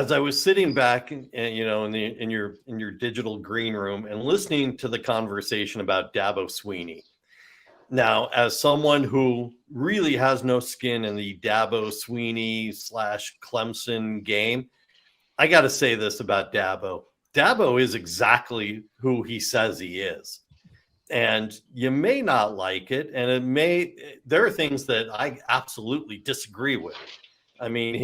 as I was sitting back, in your digital green room and listening to the conversation about Dabo Swinney. Now, as someone who really has no skin in the Dabo Swinney / Clemson game, I got to say this about Dabo. Dabo is exactly who he says he is. And you may not like it, and there are things that I absolutely disagree with. I mean,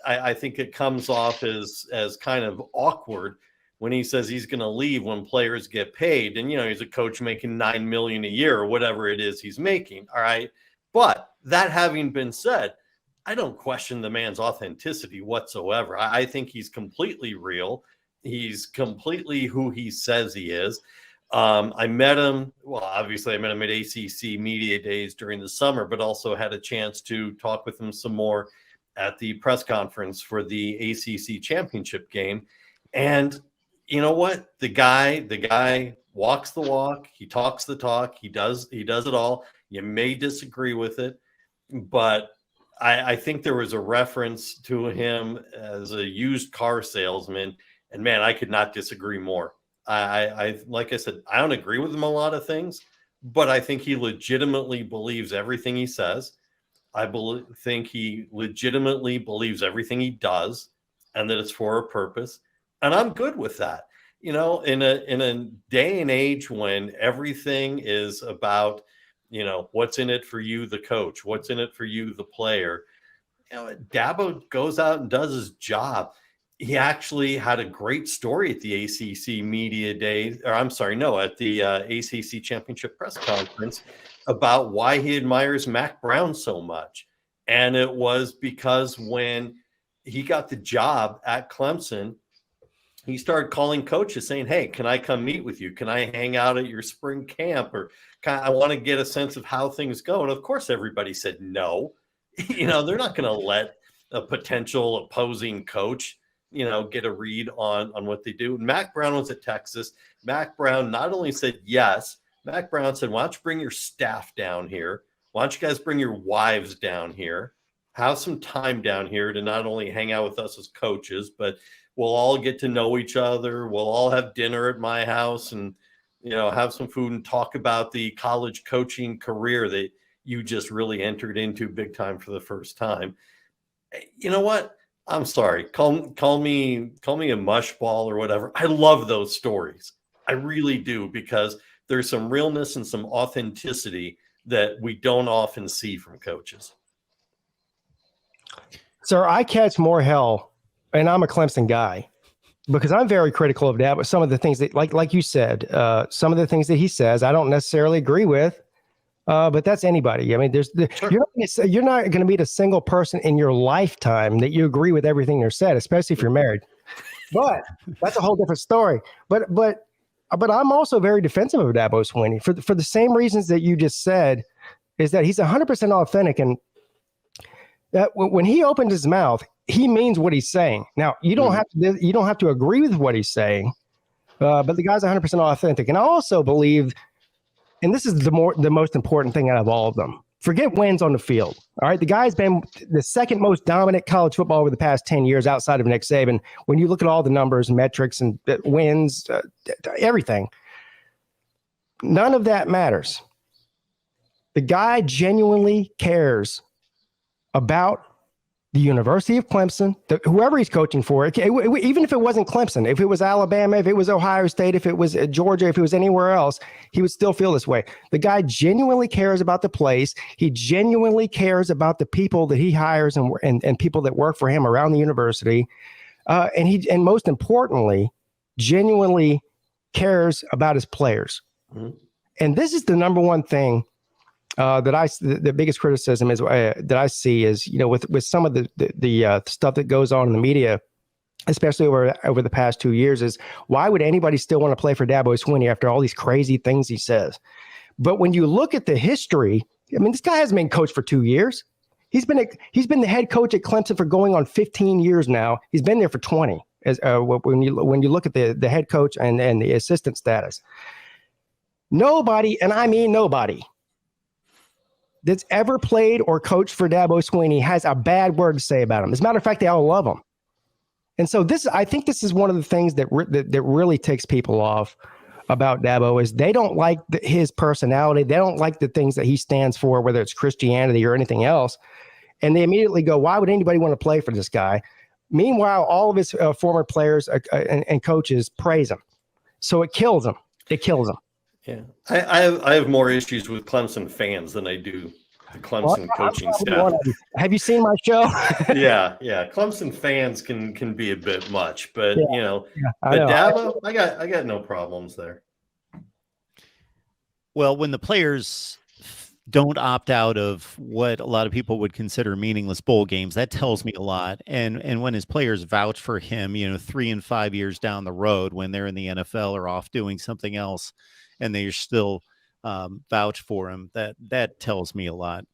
I think it comes off as kind of awkward when he says he's going to leave when players get paid. And, he's a coach making $9 million a year or whatever it is he's making. All right. But that having been said, I don't question the man's authenticity whatsoever. I think he's completely real. He's completely who he says he is. I met him. Well, obviously I met him at ACC Media Days during the summer, but also had a chance to talk with him some more at the press conference for the ACC championship game. And you know what? The guy walks the walk. He talks the talk. He does it all. You may disagree with it, but I think there was a reference to him as a used car salesman. And man, I could not disagree more. I like I said, I don't agree with him a lot of things, but I think he legitimately believes everything he says. think he legitimately believes everything he does and that it's for a purpose. And I'm good with that. In a day and age when everything is about, what's in it for you, the coach, what's in it for you, the player, Dabo goes out and does his job. He actually had a great story at the ACC Media Day, at the ACC Championship press conference about why he admires Mac Brown so much. And it was because when he got the job at Clemson, he started calling coaches saying, hey, can I come meet with you? Can I hang out at your spring camp? Or I want to get a sense of how things go. And of course, everybody said no. They're not going to let a potential opposing coach, get a read on what they do. And Mac Brown was at Texas. Mac Brown not only said yes, Mac Brown said, why don't you bring your staff down here? Why don't you guys bring your wives down here? Have some time down here to not only hang out with us as coaches, but we'll all get to know each other. We'll all have dinner at my house and, have some food and talk about the college coaching career that you just really entered into big time for the first time. You know what? I'm sorry. Call me a mushball or whatever. I love those stories. I really do, because there's some realness and some authenticity that we don't often see from coaches. Sir, I catch more hell, and I'm a Clemson guy, because I'm very critical of that. But some of the things that, like you said, some of the things that he says, I don't necessarily agree with. But that's anybody. I mean, sure. You're not going to meet a single person in your lifetime that you agree with everything they're said, especially if you're married. But that's a whole different story. But I'm also very defensive of Dabo Swinney for the same reasons that you just said, is that he's 100% authentic, and that when he opens his mouth, he means what he's saying. Now, you don't have to agree with what he's saying, but the guy's 100% authentic. And I also believe, and this is the most important thing out of all of them, forget wins on the field. All right. The guy's been the second most dominant college football over the past 10 years outside of Nick Saban. When you look at all the numbers, metrics, and wins, everything, none of that matters. The guy genuinely cares about the University of Clemson, whoever he's coaching for, even if it wasn't Clemson, if it was Alabama, if it was Ohio State, if it was Georgia, if it was anywhere else, he would still feel this way. The guy genuinely cares about the place. He genuinely cares about the people that he hires and people that work for him around the university. And most importantly, genuinely cares about his players. Mm-hmm. And this is the number one thing the biggest criticism is that I see is, with some of the stuff that goes on in the media, especially over the past 2 years, is why would anybody still want to play for Dabo Swinney after all these crazy things he says? But when you look at the history, I mean, this guy hasn't been coached for 2 years. He's been the head coach at Clemson for going on 15 years now. He's been there for 20. When you look at the head coach and the assistant status, nobody, and I mean nobody, that's ever played or coached for Dabo Swinney has a bad word to say about him. As a matter of fact, they all love him. And so I think this is one of the things that really ticks people off about Dabo is they don't like his personality. They don't like the things that he stands for, whether it's Christianity or anything else. And they immediately go, why would anybody want to play for this guy? Meanwhile, all of his former players and coaches praise him. So it kills him. It kills him. Yeah. I have more issues with Clemson fans than I do the Clemson coaching staff. Have you seen my show? Yeah. Clemson fans can be a bit much, but I know. Dabo, I got no problems there. Well, when the players don't opt out of what a lot of people would consider meaningless bowl games, that tells me a lot. And when his players vouch for him, 3 and 5 years down the road, when they're in the NFL or off doing something else, and they still vouch for him, that tells me a lot.